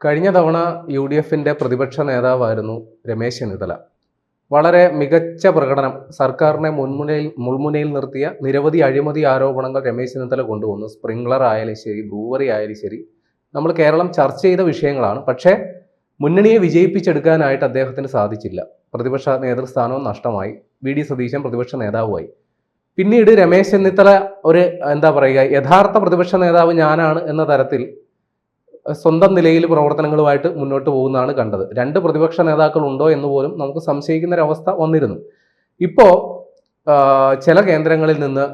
കഴിഞ്ഞ തവണ യു.ഡി.എഫിൻ്റെ പ്രതിപക്ഷ നേതാവായിരുന്നു രമേശ് ചെന്നിത്തല. വളരെ മികച്ച പ്രകടനം, സർക്കാരിനെ മുൾമുനയിൽ നിർത്തിയ നിരവധി അഴിമതി ആരോപണങ്ങൾ രമേശ് ചെന്നിത്തല കൊണ്ടുവന്നു. സ്പ്രിംഗ്ലർ ആയാലും ശരി, ബ്രൂവറി ആയാലും ശരി, നമ്മൾ കേരളം ചർച്ച ചെയ്ത വിഷയങ്ങളാണ്. പക്ഷേ മുന്നണിയെ വിജയിപ്പിച്ചെടുക്കാനായിട്ട് അദ്ദേഹത്തിന് സാധിച്ചില്ല. പ്രതിപക്ഷ നേതൃസ്ഥാനവും നഷ്ടമായി. വി.ഡി. സതീശൻ പ്രതിപക്ഷ നേതാവുമായി. പിന്നീട് രമേശ് ചെന്നിത്തല ഒരു യഥാർത്ഥ പ്രതിപക്ഷ നേതാവ് ഞാനാണ് എന്ന തരത്തിൽ സ്വന്തം നിലയിൽ പ്രവർത്തനങ്ങളുമായിട്ട് മുന്നോട്ട് പോകുന്നതാണ് കണ്ടത്. രണ്ട് പ്രതിപക്ഷ നേതാക്കൾ ഉണ്ടോ എന്ന് പോലും നമുക്ക് സംശയിക്കുന്നൊരവസ്ഥ വന്നിരുന്നു. ഇപ്പോൾ ചില കേന്ദ്രങ്ങളിൽ നിന്ന്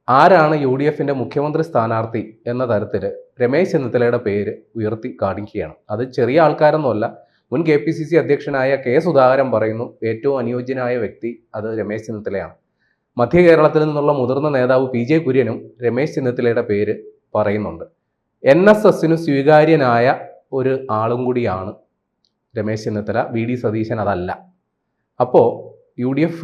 ആരാണ് യു.ഡി.എഫിൻ്റെ മുഖ്യമന്ത്രി സ്ഥാനാർത്ഥി എന്ന തരത്തിൽ രമേശ് ചെന്നിത്തലയുടെ പേര് ഉയർത്തി കാണിക്കുകയാണ്. അത് ചെറിയ ആൾക്കാരൊന്നുമല്ല. മുൻ KPCC അധ്യക്ഷനായ K. സുധാകരൻ പറയുന്നു ഏറ്റവും അനുയോജ്യനായ വ്യക്തി അത് രമേശ് ചെന്നിത്തലയാണ്. മധ്യ കേരളത്തിൽ നിന്നുള്ള മുതിർന്ന നേതാവ് P.J. കുര്യനും രമേശ് ചെന്നിത്തലയുടെ പേര് പറയുന്നുണ്ട്. NSSന് സ്വീകാര്യനായ ഒരു ആളും കൂടിയാണ് രമേശ് ചെന്നിത്തല. വി.ഡി. സതീശൻ അതല്ല. അപ്പോൾ UDF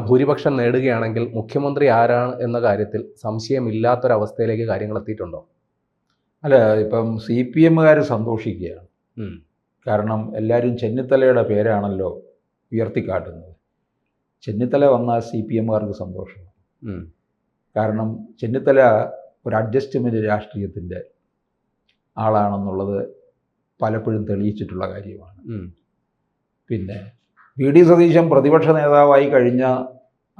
ഭൂരിപക്ഷം നേടുകയാണെങ്കിൽ മുഖ്യമന്ത്രി ആരാണ് എന്ന കാര്യത്തിൽ സംശയമില്ലാത്തൊരവസ്ഥയിലേക്ക് കാര്യങ്ങൾ എത്തിയിട്ടുണ്ടോ? അല്ല, ഇപ്പം CPM-കാർ സന്തോഷിക്കുകയാണ്. കാരണം എല്ലാവരും ചെന്നിത്തലയുടെ പേരാണല്ലോ ഉയർത്തിക്കാട്ടുന്നത്. ചെന്നിത്തല വന്നാൽ CPM-കാർക്ക് സന്തോഷമാണ്. കാരണം ചെന്നിത്തല ഒരു അഡ്ജസ്റ്റ്മെൻറ്റ് രാഷ്ട്രീയത്തിൻ്റെ ആളാണെന്നുള്ളത് പലപ്പോഴും തെളിയിച്ചിട്ടുള്ള കാര്യമാണ്. പിന്നെ വി.ഡി. സതീശൻ പ്രതിപക്ഷ നേതാവായി കഴിഞ്ഞ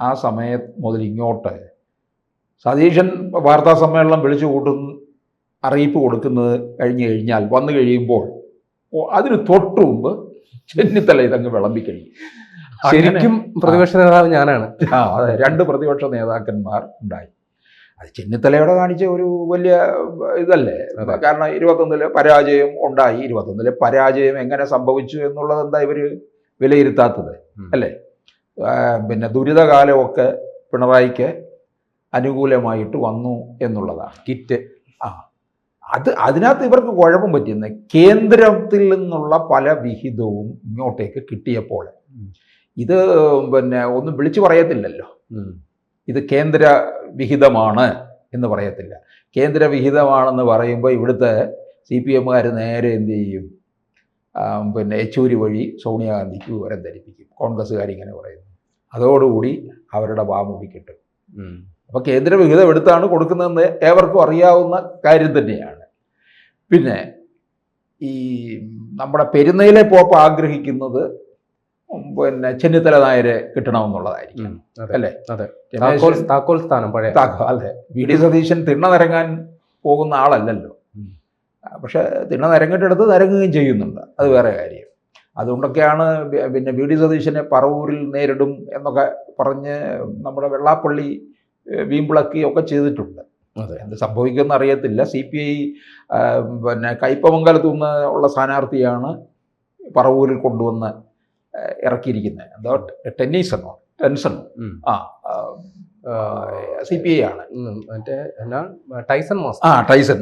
ആ സമയം മുതൽ ഇങ്ങോട്ട് സതീശൻ വാർത്താ സമ്മേളനം വിളിച്ചു അറിയിപ്പ് കൊടുക്കുന്നത് വന്നു കഴിയുമ്പോൾ അതിന് തൊട്ടു മുമ്പ് ചെന്നിത്തല ഇതങ്ങ് വിളമ്പിക്കഴിയും. ശരിക്കും പ്രതിപക്ഷ നേതാവ് ഞാനാണ്. അതെ, രണ്ട് പ്രതിപക്ഷ നേതാക്കന്മാർ ഉണ്ടായി. അത് ചെന്നിത്തലയോടെ കാണിച്ച ഒരു വലിയ ഇതല്ലേ. കാരണം 21 പരാജയം ഉണ്ടായി. 21 പരാജയം എങ്ങനെ സംഭവിച്ചു എന്നുള്ളത് എന്താ ഇവർ വിലയിരുത്താത്തത് അല്ലേ? പിന്നെ ദുരിതകാലമൊക്കെ പിണറായിക്ക് അനുകൂലമായിട്ട് വന്നു എന്നുള്ളതാണ്. കിറ്റ് അതിനകത്ത് ഇവർക്ക് കുഴപ്പം പറ്റുന്നത് കേന്ദ്രത്തിൽ നിന്നുള്ള പല വിഹിതവും ഇങ്ങോട്ടേക്ക് കിട്ടിയപ്പോൾ ഇത് പിന്നെ ഒന്നും വിളിച്ചു പറയത്തില്ലല്ലോ. ഇത് കേന്ദ്ര വിഹിതമാണ് എന്ന് പറയത്തില്ല. കേന്ദ്ര വിഹിതമാണെന്ന് പറയുമ്പോൾ ഇവിടുത്തെ CPM-കാർ നേരെ എന്ത് ചെയ്യും? പിന്നെ യെച്ചൂരി വഴി സോണിയാഗാന്ധിക്ക് വിവരം ധരിപ്പിക്കും. കോൺഗ്രസ്സുകാരിങ്ങനെ പറയുന്നു. അതോടുകൂടി അവരുടെ വാമുടി കിട്ടും. അപ്പോൾ കേന്ദ്ര വിഹിതം എടുത്താണ് കൊടുക്കുന്നതെന്ന് ഏവർക്കും അറിയാവുന്ന കാര്യം തന്നെയാണ്. പിന്നെ ഈ നമ്മുടെ പെരുന്നയിലെ പോപ്പ് ആഗ്രഹിക്കുന്നത് പിന്നെ ചെന്നിത്തല നായരെ കിട്ടണമെന്നുള്ളതായിരിക്കും അല്ലേ? താക്കോൽ സ്ഥാനം പഴയ അതെ. വി.ഡി. സതീശൻ തിണ്ണ നിരങ്ങാൻ പോകുന്ന ആളല്ലല്ലോ. പക്ഷെ തിണ്ണ നിരങ്ങിട്ടെടുത്ത് നിരങ്ങുകയും ചെയ്യുന്നുണ്ട്. അത് വേറെ കാര്യം. അതുകൊണ്ടൊക്കെയാണ് പിന്നെ വി.ഡി. സതീശനെ പറവൂരിൽ നേരിടും എന്നൊക്കെ പറഞ്ഞ് നമ്മുടെ വെള്ളാപ്പള്ളി വീമ്പിളക്കി ഒക്കെ ചെയ്തിട്ടുണ്ട്. അതെ, എന്ത് സംഭവിക്കുമെന്ന് അറിയത്തില്ല. CPI പിന്നെ കയ്പമംഗലത്തു നിന്ന് ഉള്ള സ്ഥാനാർത്ഥിയാണ് പറവൂരിൽ കൊണ്ടുവന്ന് ഇറക്കിയിരിക്കുന്നത്. എന്താ ടെൻസണോ CPI ആണ്. ടൈസൺ ടൈസൺ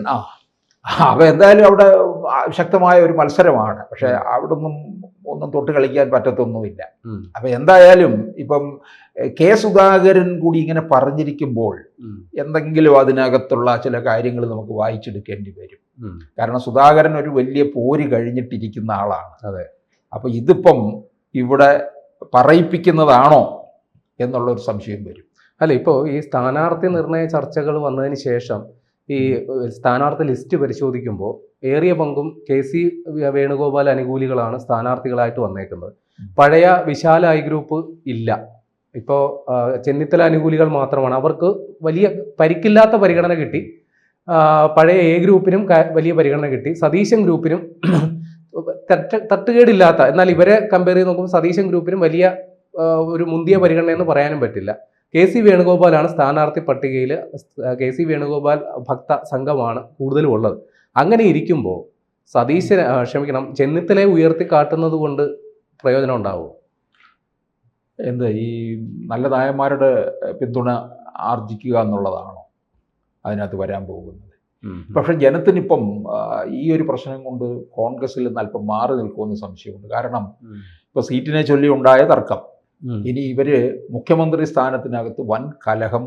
അപ്പോൾ എന്തായാലും അവിടെ ശക്തമായ ഒരു മത്സരമാണ്. പക്ഷെ അവിടെ ഒന്നും തൊട്ട് കളിക്കാൻ പറ്റത്തൊന്നുമില്ല. അപ്പം എന്തായാലും ഇപ്പം K. സുധാകരൻ കൂടി ഇങ്ങനെ പറഞ്ഞിരിക്കുമ്പോൾ എന്തെങ്കിലും അതിനകത്തുള്ള ചില കാര്യങ്ങൾ നമുക്ക് വായിച്ചെടുക്കേണ്ടി വരും. കാരണം സുധാകരൻ ഒരു വലിയ പോര് കഴിഞ്ഞിട്ടിരിക്കുന്ന ആളാണ്. അതെ. അപ്പോൾ ഇതിപ്പം ഇവിടെ പറയിപ്പിക്കുന്നതാണോ എന്നുള്ളൊരു സംശയം വരും. അല്ല, ഇപ്പോൾ ഈ സ്ഥാനാർത്ഥി നിർണയ ചർച്ചകൾ വന്നതിന് ശേഷം ഈ സ്ഥാനാർത്ഥി ലിസ്റ്റ് പരിശോധിക്കുമ്പോൾ ഏറിയ പങ്കും KC വേണുഗോപാൽ അനുകൂലികളാണ് സ്ഥാനാർത്ഥികളായിട്ട് വന്നേക്കുന്നത്. പഴയ വിശാല ഗ്രൂപ്പ് ഇല്ല. ഇപ്പോൾ ചെന്നിത്തല അനുകൂലികൾ മാത്രമാണ്. അവർക്ക് വലിയ പരിക്കില്ലാത്ത പരിഗണന കിട്ടി. പഴയ A ഗ്രൂപ്പിനും വലിയ പരിഗണന കിട്ടി. സതീശൻ ഗ്രൂപ്പിനും തട്ടുകേടില്ലാത്ത, എന്നാൽ ഇവരെ കമ്പയർ ചെയ്ത് നോക്കുമ്പോൾ സതീശൻ ഗ്രൂപ്പിനും വലിയ ഒരു മുന്തിയ പരിഗണന എന്ന് പറയാനും പറ്റില്ല. KC വേണുഗോപാലാണ് സ്ഥാനാർത്ഥി പട്ടികയിൽ. KC വേണുഗോപാൽ ഭക്ത സംഘമാണ് കൂടുതലും ഉള്ളത്. അങ്ങനെ ഇരിക്കുമ്പോൾ ചെന്നിത്തലയെ ഉയർത്തി കാട്ടുന്നത് കൊണ്ട് പ്രയോജനം ഉണ്ടാവുമോ? ഈ നല്ല നായന്മാരുടെ പിന്തുണ ആർജിക്കുക എന്നുള്ളതാണോ അതിനകത്ത് വരാൻ പോകുന്നത്? പക്ഷെ ജനത്തിനിപ്പം ഈ ഒരു പ്രശ്നം കൊണ്ട് കോൺഗ്രസിൽ നിന്ന് അല്പം മാറി നിൽക്കുമെന്ന് സംശയമുണ്ട്. കാരണം ഇപ്പോൾ സീറ്റിനെ ചൊല്ലി ഉണ്ടായ തർക്കം, ഇനി ഇവര് മുഖ്യമന്ത്രി സ്ഥാനത്തിനകത്ത് വൻ കലഹം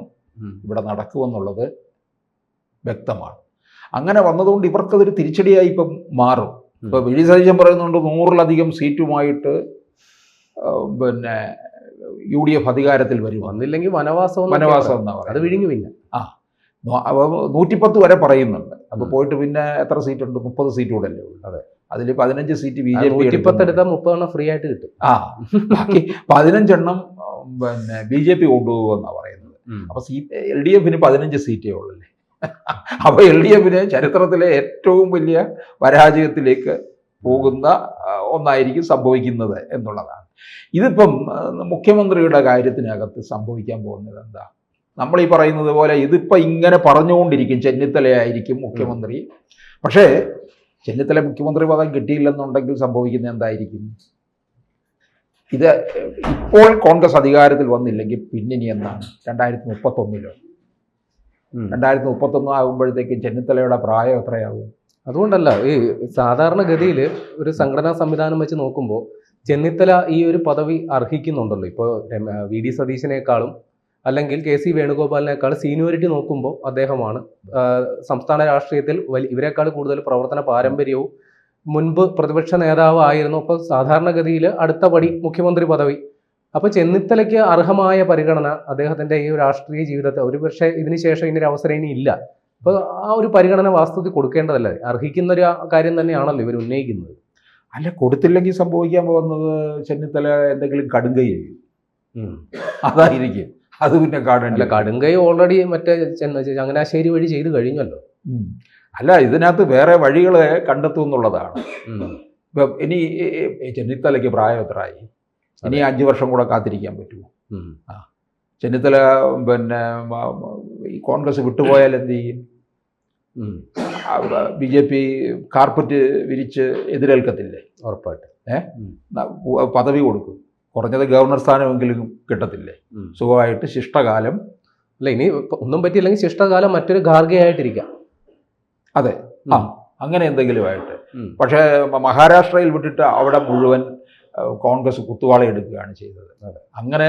ഇവിടെ നടക്കുമെന്നുള്ളത് വ്യക്തമാണ്. അങ്ങനെ വന്നതുകൊണ്ട് ഇവർക്കതൊരു തിരിച്ചടിയായി ഇപ്പം മാറും. ഇപ്പോൾ വി ഡി സതീശൻ പറയുന്നുണ്ട് 100-ലധികം സീറ്റുമായിട്ട് പിന്നെ UDF അധികാരത്തിൽ വരും. വന്നില്ലെങ്കിൽ വനവാസം എന്നാ അത് പറയുന്നത്. വിഴുങ്ങി പിന്നെ 110 വരെ പറയുന്നുണ്ട്. അപ്പോൾ പോയിട്ട് പിന്നെ എത്ര സീറ്റുണ്ട്? 30 സീറ്റ് കൂടെ അല്ലേ ഉള്ളൂ. അതെ, അതിൽ 15 സീറ്റ് BJP 110 എടുത്താൽ 30 ഫ്രീ ആയിട്ട് കിട്ടും. ബാക്കി 15 പിന്നെ BJP കൊണ്ടുപോകുമെന്നാണ് പറയുന്നത്. അപ്പോൾ LDF-ന് 15 സീറ്റേ ഉള്ളല്ലേ. അപ്പോൾ LDF-ന് ചരിത്രത്തിലെ ഏറ്റവും വലിയ പരാജയത്തിലേക്ക് പോകുന്ന ഒന്നായിരിക്കും സംഭവിക്കുന്നത് എന്നുള്ളതാണ്. ഇതിപ്പം മുഖ്യമന്ത്രിയുടെ കാര്യത്തിനകത്ത് സംഭവിക്കാൻ പോകുന്നത് എന്താ? നമ്മൾ ഈ പറയുന്നത് പോലെ ഇതിപ്പോൾ ഇങ്ങനെ പറഞ്ഞുകൊണ്ടിരിക്കും ചെന്നിത്തലയായിരിക്കും മുഖ്യമന്ത്രി. പക്ഷേ ചെന്നിത്തല മുഖ്യമന്ത്രി പദം കിട്ടിയില്ലെന്നുണ്ടെങ്കിൽ സംഭവിക്കുന്നത് എന്തായിരിക്കും? ഇത് ഇപ്പോൾ കോൺഗ്രസ് അധികാരത്തിൽ വന്നില്ലെങ്കിൽ പിന്നിനി എന്താണ്? 2031 2031 ആകുമ്പോഴത്തേക്കും ചെന്നിത്തലയുടെ പ്രായം എത്രയാകും? അതുകൊണ്ടല്ല, ഈ സാധാരണഗതിയിൽ ഒരു സംഘടനാ സംവിധാനം വെച്ച് നോക്കുമ്പോൾ ചെന്നിത്തല ഈ ഒരു പദവി അർഹിക്കുന്നുണ്ടല്ലോ. ഇപ്പോൾ VD സതീശനേക്കാളും അല്ലെങ്കിൽ KC വേണുഗോപാലിനേക്കാൾ സീനിയോറിറ്റി നോക്കുമ്പോൾ അദ്ദേഹമാണ്. സംസ്ഥാന രാഷ്ട്രീയത്തിൽ ഇവരെക്കാൾ കൂടുതൽ പ്രവർത്തന പാരമ്പര്യവും മുൻപ് പ്രതിപക്ഷ നേതാവ് ആയിരുന്നു. അപ്പോൾ സാധാരണഗതിയിൽ അടുത്ത പടി മുഖ്യമന്ത്രി പദവി. അപ്പോൾ ചെന്നിത്തലയ്ക്ക് അർഹമായ പരിഗണന അദ്ദേഹത്തിൻ്റെ ഈ രാഷ്ട്രീയ ജീവിതത്തെ ഒരുപക്ഷെ ഇതിന് ശേഷം ഇനി ഒരു അവസരം ഇനി ഇല്ല. അപ്പോൾ ആ ഒരു പരിഗണന വാസ്തവത്തിൽ കൊടുക്കേണ്ടതല്ലേ? അർഹിക്കുന്ന ഒരു കാര്യം തന്നെയാണല്ലോ ഇവർ ഉന്നയിക്കുന്നത്. അല്ല, കൊടുത്തില്ലെങ്കിൽ സംഭവിക്കാൻ പോകുന്നത് ചെന്നിത്തല എന്തെങ്കിലും കടുങ്കൈ ചെയ്യും. അതായിരിക്കും. അത് പിന്നെ അല്ല, കടുങ്കൈ ഓൾറെഡി മറ്റേ ചങ്ങനാശ്ശേരി വഴി ചെയ്ത് കഴിഞ്ഞല്ലോ. അല്ല, ഇതിനകത്ത് വേറെ വഴികളെ കണ്ടെത്തും എന്നുള്ളതാണ്. ഇപ്പം ഇനി ചെന്നിത്തലയ്ക്ക് പ്രായം എത്രയായി? ഇനി 5 വർഷം കൂടെ കാത്തിരിക്കാൻ പറ്റുമോ? ചെന്നിത്തല പിന്നെ ഈ കോൺഗ്രസ് വിട്ടുപോയാൽ എന്ത് ചെയ്യും? BJP കാർപ്പറ്റ് വിരിച്ച് എതിരേൽക്കത്തില്ലേ? ഉറപ്പായിട്ട് പദവി കൊടുക്കും. കുറഞ്ഞത് ഗവർണർ സ്ഥാനമെങ്കിലും കിട്ടത്തില്ലേ? സുഖമായിട്ട് ശിഷ്ടകാലം. അല്ല, ഇനി ഒന്നും പറ്റിയില്ലെങ്കിൽ ശിഷ്ടകാലം മറ്റൊരു ഖാർഗെയായിട്ടിരിക്കാം. അതെ, അങ്ങനെ എന്തെങ്കിലുമായിട്ട്. പക്ഷേ മഹാരാഷ്ട്രയിൽ വിട്ടിട്ട് അവിടെ മുഴുവൻ കോൺഗ്രസ് കുത്തുവാള എടുക്കുകയാണ് ചെയ്തത്. അങ്ങനെ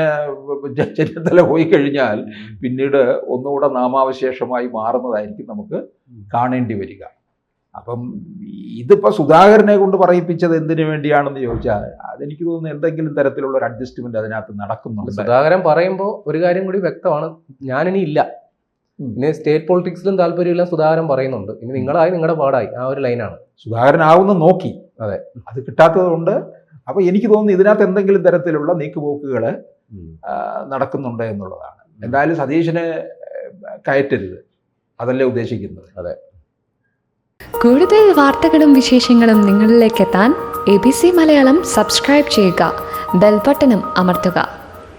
ചെന്നിത്തല പോയി കഴിഞ്ഞാൽ പിന്നീട് ഒന്നുകൂടെ നാമാവശേഷമായി മാറുന്നതായിരിക്കും നമുക്ക് കാണേണ്ടി വരിക. അപ്പം ഇതിപ്പോൾ സുധാകരനെ കൊണ്ട് പറയിപ്പിച്ചത് എന്തിനു വേണ്ടിയാണെന്ന് ചോദിച്ചാൽ അതെനിക്ക് തോന്നുന്നു എന്തെങ്കിലും തരത്തിലുള്ള ഒരു അഡ്ജസ്റ്റ്മെന്റ് അതിനകത്ത് നടക്കുന്നുണ്ട്. സുധാകരൻ പറയുമ്പോൾ ഒരു കാര്യം കൂടി വ്യക്തമാണ്, ഞാനിനി ഇല്ല, ഇനി സ്റ്റേറ്റ് പൊളിറ്റിക്സിലും താല്പര്യമില്ല സുധാകരൻ പറയുന്നുണ്ട്. ഇനി നിങ്ങളായി നിങ്ങളുടെ പാടായി, ആ ഒരു ലൈനാണ് സുധാകരനാവുന്ന നോക്കി. അതെ, അത് കിട്ടാത്തത് കൊണ്ട് അപ്പോൾ എനിക്ക് തോന്നുന്നു ഇതിനകത്ത് എന്തെങ്കിലും തരത്തിലുള്ള നീക്കുപോക്കുകൾ നടക്കുന്നുണ്ട് എന്നുള്ളതാണ്. എന്തായാലും സതീശനെ കയറ്റരുത്, അതല്ലേ ഉദ്ദേശിക്കുന്നത്. അതെ. കൂടുതൽ വാർത്തകളും വിശേഷങ്ങളും നിങ്ങളിലേക്ക് എത്താൻ ABC മലയാളം സബ്സ്ക്രൈബ് ചെയ്യുക, ബെൽ ബട്ടണും അമർത്തുക.